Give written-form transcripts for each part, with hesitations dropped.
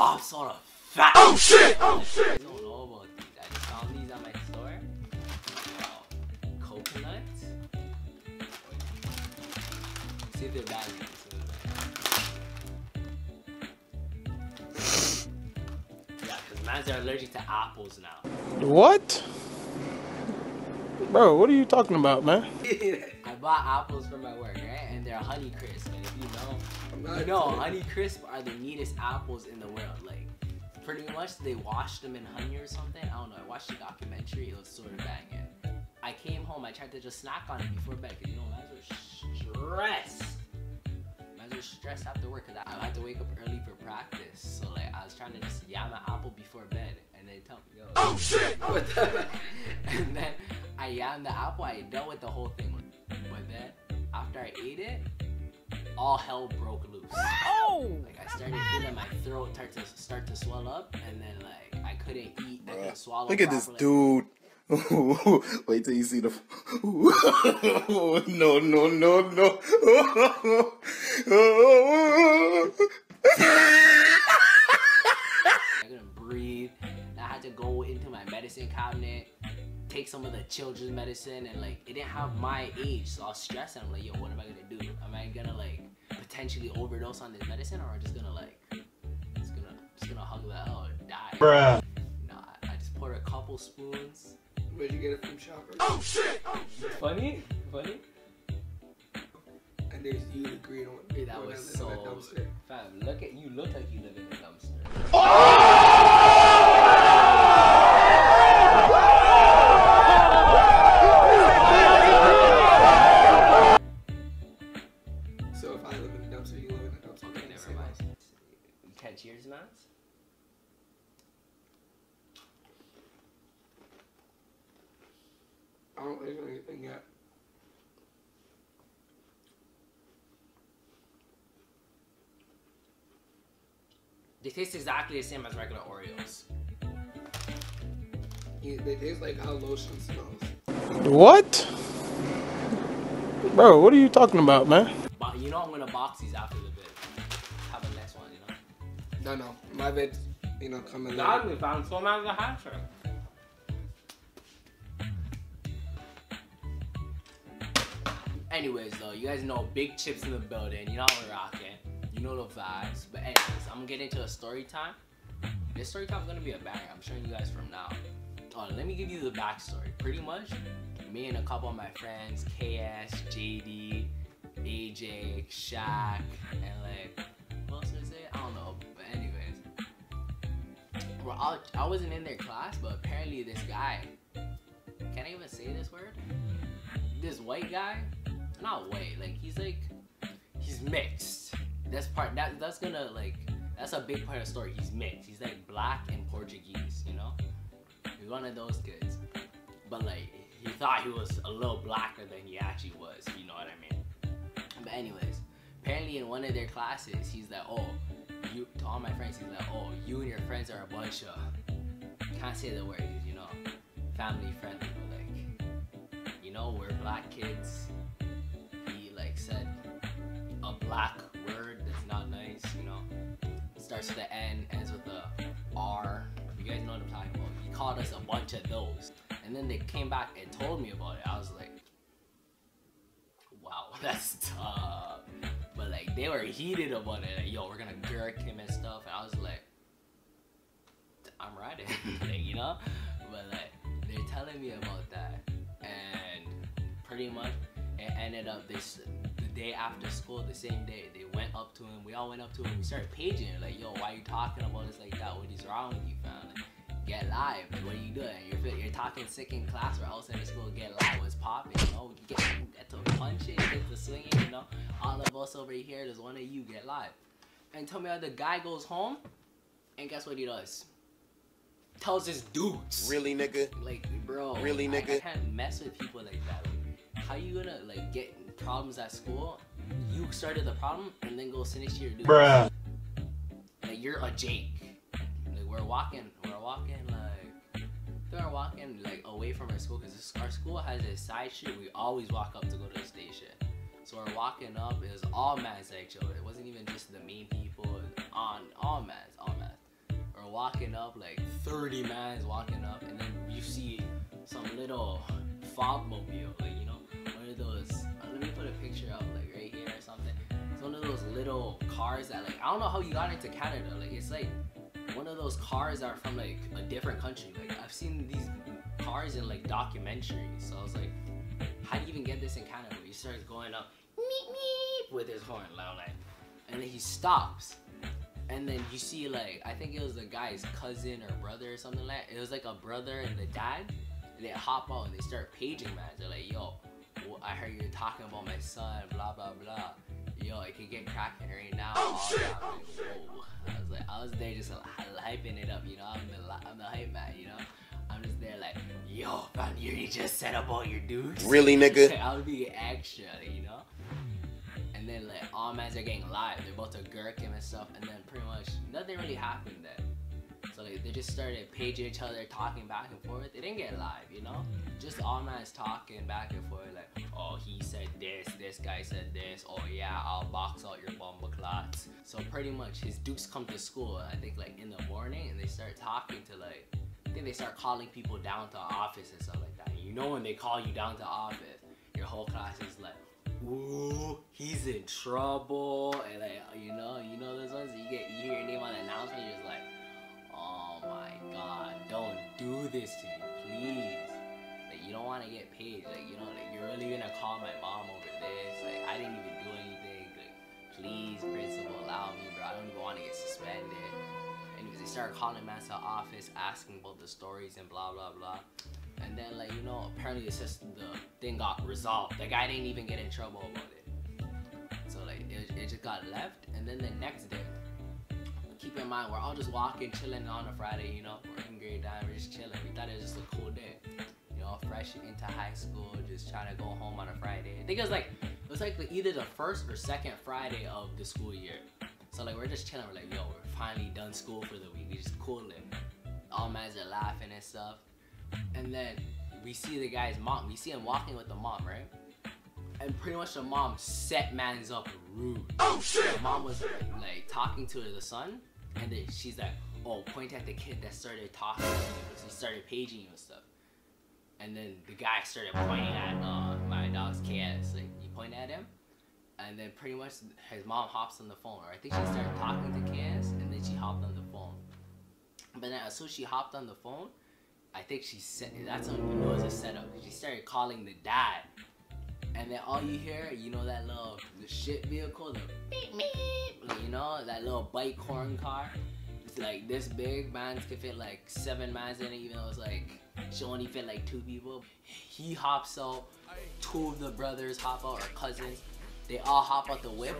Bob Soda fat. Oh shit! Oh shit! I don't know about these. I just found these at my store. Coconuts. See if they're bad. Yeah, because mans are allergic to apples now. What? Bro, what are you talking about, man? I bought apples for my work, right? And they're Honey Crisp. And if you know, Honey Crisp are the neatest apples in the world. Like, pretty much they washed them in honey or something. I don't know. I watched the documentary. It was sort of banging. I came home. I tried to just snack on it before bed. Cause you know, mans were stressed. Mans were stressed after work because I had to wake up early for practice. So like, I was trying to just yam an apple before bed. And they tell me, yo. Oh shit! And then I yammed the apple. I dealt with the whole thing. But then, after I ate it, all hell broke loose. Oh! Like, I started feeling my throat start to swell up, and then, like, I couldn't eat, I couldn't swallow. Look at this dude. Wait till you see the... No, no, no, no. I couldn't breathe. I had to go into my medicine cabinet, take some of the children's medicine, and like it didn't have my age, so I was stressed. And I'm like, yo, what am I gonna do? Am I gonna like potentially overdose on this medicine, or just gonna like just gonna hug the hell or die? Bruh. Nah, I just poured a couple spoons. Where'd you get it from, Shoppers? Oh shit! Oh shit! Funny? And there's you, the green one. Hey, that was so. Fam, look at you. Look like you live in a dumpster. So if I live in a dumpster, you live in a dumpster. Okay, never mind. You can't cheers, man? I don't think anything yet. They taste exactly the same as regular Oreos. They taste like how lotion smells. What? Bro, what are you talking about, man? But you know I'm gonna box these after the bit. Have a next one, you know? No. My bits, you know, come in God, later. we found so many hatcher. Anyways, though, you guys know big chips in the building. You know how we're rocking. You know the vibes. But anyways, I'm gonna get into a story time. This story time is gonna be a banger. I'm showing you guys from now. Oh, let me give you the backstory. Pretty much, me and a couple of my friends, KS, JD, AJ, Shaq, and like, what else did I say? I don't know. But anyways, I wasn't in their class, but apparently this guy, can I even say this word? This white guy, not white, like he's mixed. That's gonna like, that's a big part of the story. He's mixed. He's like black and Portuguese, you know? He's one of those kids. But like, he thought he was a little blacker than he actually was, you know what I mean? But anyways, apparently in one of their classes, he's like, oh, you, to all my friends, he's like, oh, you and your friends are a bunch of, can't say the word, you know, family friendly, but like, you know, we're black kids. He like said a black word that's not nice, you know, starts with the N, ends with the R. You guys know what I'm talking about. He called us a bunch of those. And then they came back and told me about it. I was like, wow, that's tough. But like, they were heated about it. Like, yo, we're gonna girk him and stuff. And I was like, I'm riding, like, you know? But like, they're telling me about that. And pretty much, it ended up the day after school, the same day, they went up to him. We all went up to him. We started paging him. Like, yo, why are you talking about us like that? What is wrong with you, fam? Like, get live. Like, what are you doing? You're talking sick in class or else in school. Get live. What's popping? You know, get to punching, get to swinging. You know, all of us over here. There's one of you. Get live. And tell me how the guy goes home, and guess what he does? Tells his dudes. Really, nigga? Like, bro. Really, nigga? I can't mess with people like that. Like, how you gonna like get problems at school? You started the problem and then go send it to your dudes. Bruh. Like, you're a Jake. Like, we're walking like away from our school because our school has a side street. We always walk up to go to the station. So we're walking up. It was all mans like, yo. It wasn't even just the main people. On all mans. are walking up, like 30 mans walking up, and then you see some little fob mobile, like, you know, one of those, let me put a picture up, like right here or something. It's one of those little cars that, like, I don't know how you got into Canada, like, it's like one of those cars that are from like a different country. Like, I've seen these cars in like documentaries, so I was like, how do you even get this in Canada? He starts going up, meep meep, with his horn, like, and then he stops. And then you see, like, I think it was the guy's cousin or brother or something like that. It was like a brother and the dad. And they hop out and they start paging, man. They're like, yo, I heard you're talking about my son, blah, blah, blah. Yo, it could get cracking right now. Oh, shit. Whoa. I was there just hyping it up, you know? I'm the hype man, you know? I'm just there like, yo, man, you just said about your dudes. Really, nigga? I would be extra, you know? And then like all mans are getting live. They're about to gurk him and stuff, and then pretty much nothing really happened then. So like they just started paging each other, talking back and forth. They didn't get live, you know? Just all mans talking back and forth like, oh, he said this guy said this, oh yeah, I'll box out your bomba clots. So pretty much his dukes come to school, I think like in the morning, and they start talking to like, I think they start calling people down to office and stuff like that. And you know when they call you down to office, your whole class is like, ooh, he's in trouble, and like, you know those ones, you hear your name on the announcement, you're just like, oh my god, don't do this to me, please. Like, you don't want to get paid, like, you know, like, you're really gonna call my mom over this, like, I didn't even do anything, like, please, principal, allow me, bro, I don't even want to get suspended. Anyways, they started calling man to office, asking about the stories and blah, blah, blah. And then, like, you know, apparently the thing got resolved. The guy didn't even get in trouble about it. So, like, it just got left. And then the next day, keep in mind, we're all just walking, chilling on a Friday, you know. We're in grade 9, we're just chilling. We thought it was just a cool day. You know, fresh into high school, just trying to go home on a Friday. I think it was like either the first or second Friday of the school year. So, like, we're just chilling. We're like, yo, we're finally done school for the week. We just cooling. All mans are laughing and stuff. And then we see the guy's mom. We see him walking with the mom, right? And pretty much the mom set mans up rude. Oh shit! The mom was like talking to the son, and then she's like, "Oh, point at the kid that started talking to you because he started paging you and stuff." And then the guy started pointing at my dog's KS. Like, he pointed at him, and then pretty much his mom hops on the phone. Or I think she started talking to KS, and then she hopped on the phone. But then as soon as she hopped on the phone, I think she said, that's when you know it's a setup. She started calling the dad. And then all you hear, you know that little shit vehicle, the beep beep, you know, that little bike horn car. It's like this big, mans can fit like 7 mans in it, even though it's like, she only fit like 2 people. He hops out, 2 of the brothers hop out, or cousins. They all hop out the whip.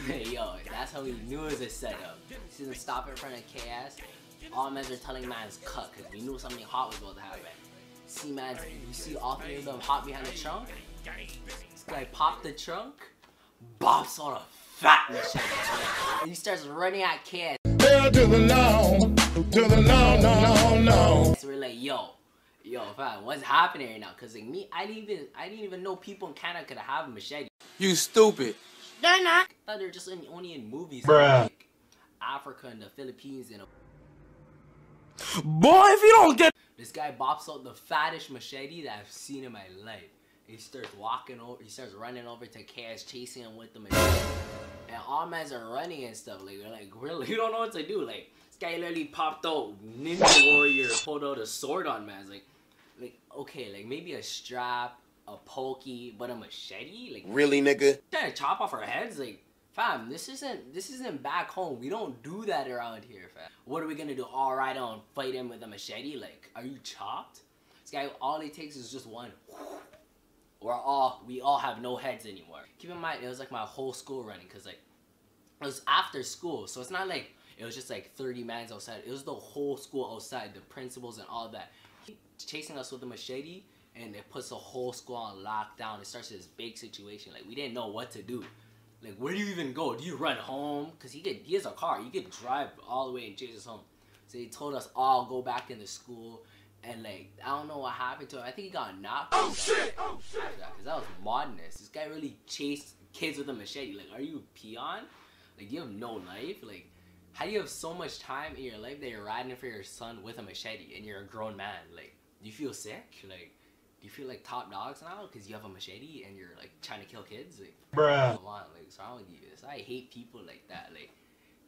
And yo, that's how we knew it was a setup. See them stop in front of KS. All men are telling man's cut because we knew something hot was about to happen. See, man, you see all 3 of them hop behind the trunk. This guy popped the trunk, bops on a fat machete, and he starts running at kids. Hell to the no, no. So we're like, yo, fam, what's happening right now? Cause like me, I didn't even know people in Canada could have a machete. You stupid. They're not. I thought they're just only in movies. Bruh. Like Africa and the Philippines and. Boy, if you don't get This guy bops out the fattest machete that I've seen in my life. He starts running over to KS, chasing him with the machete. And all mans are running and stuff. Like, we're like, we don't know what to do. Like, this guy literally popped out Ninja Warrior, pulled out a sword on mans. Like, okay, like maybe a strap, a pokey, but a machete? Like, Really, nigga? trying to chop off our heads? Like, fam, this isn't back home. We don't do that around here, fam. What are we gonna do? All right, on fight him with a machete? Like, are you chopped? This guy, all it takes is just one. We all have no heads anymore. Keep in mind, it was like my whole school running, cause like it was after school, so it's not like it was just like 30 mans outside. It was the whole school outside, the principals and all that. He chasing us with a machete, and it puts the whole school on lockdown. It starts this big situation. Like, we didn't know what to do. Like, where do you even go? Do you run home? Cause he has a car. You could drive all the way and chase us home. So he told us all go back into school. And like, I don't know what happened to him. I think he got knocked. Oh shit! Oh shit! Cause that was madness. This guy really chased kids with a machete. Like, are you a peon? Like, you have no life? Like, How do you have so much time in your life that you're riding for your son with a machete and you're a grown man? Like, do you feel sick? Like, do you feel like top dogs now because you have a machete and you're like trying to kill kids? Like, Bruh. come on, like, what's wrong with you? I hate people like that. Like,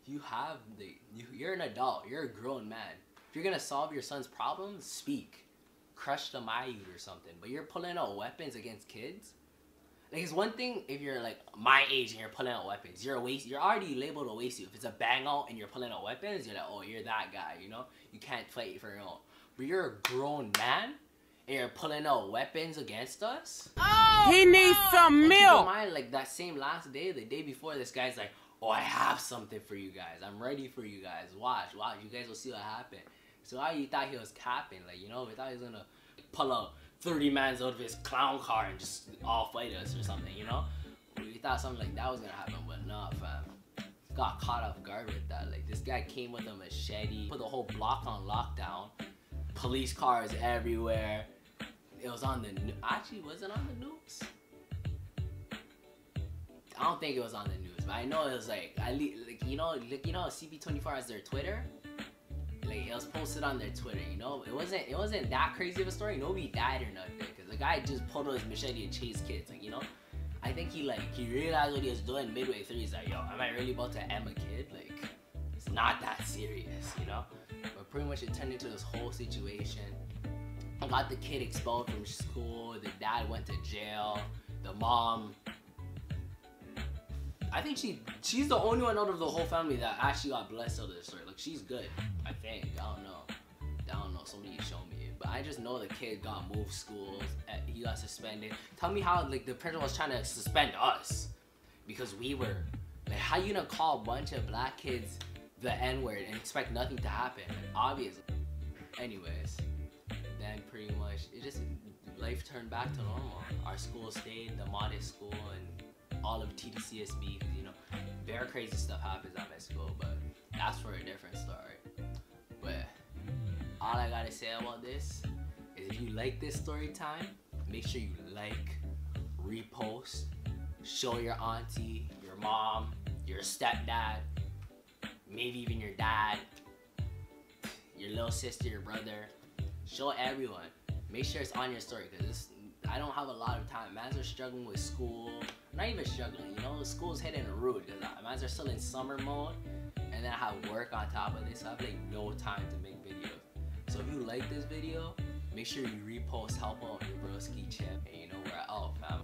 you're an adult. You're a grown man. If you're gonna solve your son's problems, speak. Crush the Mayud or something. But you're pulling out weapons against kids. Like, it's one thing if you're like my age and you're pulling out weapons. You're already labeled a waste. If it's a bang out and you're pulling out weapons, you're like, oh, you're that guy, you know? You can't fight for your own. But you're a grown man and you're pulling out weapons against us? Oh, he needs some milk. Keep in mind, like, that same last day, the day before, this guy's like, oh, I have something for you guys. I'm ready for you guys. Watch. You guys will see what happened. So you thought he was capping, like, you know? We thought he was gonna pull out 30 mans out of his clown car and just all fight us or something, you know? We thought something like that was gonna happen, but nah, fam. Got caught off guard with that. Like, this guy came with a machete, put the whole block on lockdown. Police cars everywhere. It was on the actually, was it on the news? I don't think it was on the news, but I know it was like you know CP24 has their Twitter. Like, it was posted on their Twitter, you know? It wasn't that crazy of a story. Nobody died or nothing, because the guy just pulled out his machete and chased kids, like, you know? I think he realized what he was doing midway through. He's like, yo, am I really about to M a kid? Like, it's not that serious, you know? But pretty much it turned into this whole situation. I got the kid expelled from school, the dad went to jail, the mom, I think she's the only one out of the whole family that actually got blessed out of this story. Like, she's good, I think. I don't know. Somebody showed me it. But I just know the kid got moved schools. He got suspended. Tell me how, like, the principal was trying to suspend us because we were. Like, how you gonna call a bunch of black kids the N-word and expect nothing to happen? Obviously. Anyways, then pretty much life turned back to normal. Our school stayed, the modest school, and all of TDCSB, because, you know, very crazy stuff happens at my school, but that's for a different story. But all I gotta say about this is, if you like this story time, make sure you like, repost, show your auntie, your mom, your stepdad, maybe even your dad, your little sister, your brother. Show everyone. Make sure it's on your story, because I don't have a lot of time. Mans are struggling with school. Not even struggling, you know, school's hitting a road, because mans are still in summer mode, and then I have work on top of this, so I have like no time to make videos. So if you like this video, make sure you repost, help out your broski chip, and you know, we're out, fam.